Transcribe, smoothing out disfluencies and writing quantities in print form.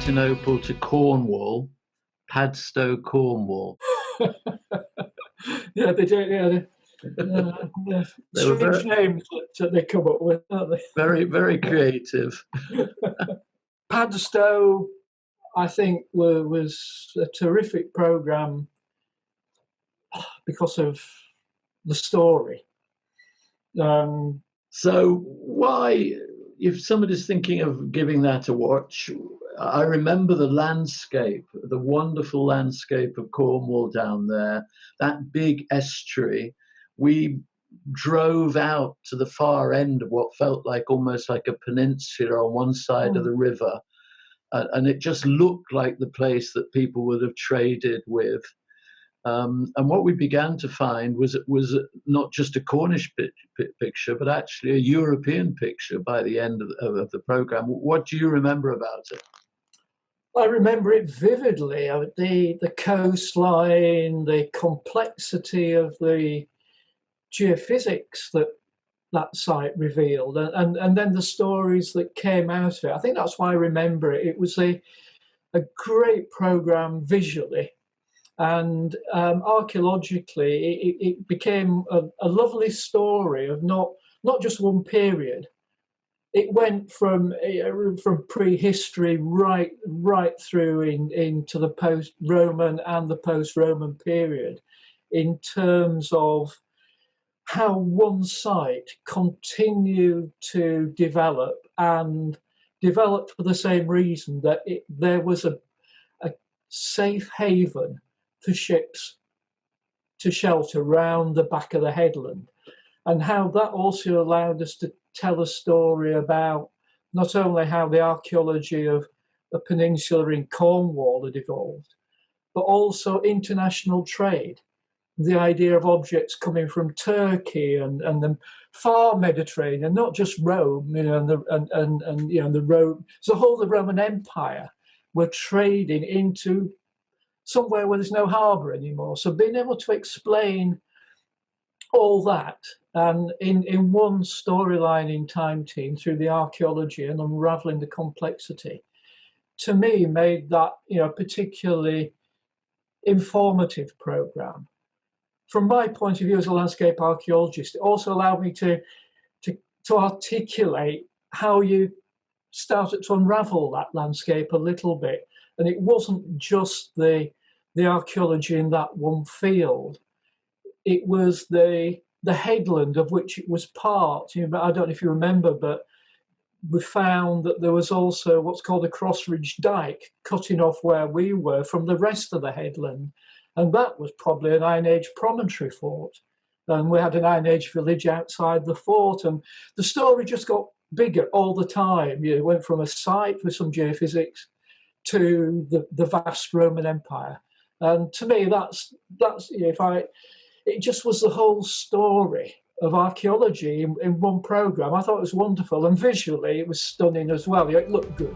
Constantinople to Cornwall, Padstow, Cornwall. Yeah, they do. Yeah, They were strange names that they come up with, aren't they? very, very creative. Padstow, I think, was a terrific programme because of the story. So why, if somebody's thinking of giving that a watch, I remember the landscape, the wonderful landscape of Cornwall down there, that big estuary. We drove out to the far end of what felt like almost like a peninsula on one side of the river. And it just looked like the place that people would have traded with. And what we began to find was not just a Cornish picture, but actually a European picture by the end of the program. What do you remember about it? I remember it vividly. The coastline, the complexity of the geophysics that site revealed, and then the stories that came out of it. I think that's why I remember it. It was a great program visually. And archaeologically, it became a lovely story of not just one period. It went from prehistory right through into the post-Roman and the post-Roman period, in terms of how one site continued to develop, and developed for the same reason, that there was a safe haven for ships to shelter round the back of the headland, and how that also allowed us to tell a story about not only how the archaeology of the peninsula in Cornwall had evolved, but also international trade. The idea of objects coming from Turkey and the far Mediterranean, not just Rome, and the Rome, so the whole of the Roman Empire were trading into somewhere where there's no harbour anymore. So being able to explain all that and in one storyline in Time Team through the archaeology and unravelling the complexity, to me made that particularly informative programme. From my point of view as a landscape archaeologist, it also allowed me to articulate how you started to unravel that landscape a little bit. And it wasn't just the archaeology in that one field. It was the headland of which it was part. I don't know if you remember, but we found that there was also what's called a cross-ridge dike cutting off where we were from the rest of the headland. And that was probably an Iron Age promontory fort. And we had an Iron Age village outside the fort. And the story just got bigger all the time. It went from a site with some geophysics to the vast Roman Empire. And to me, it just was the whole story of archaeology in one program. I thought it was wonderful, and visually it was stunning as well. It looked good.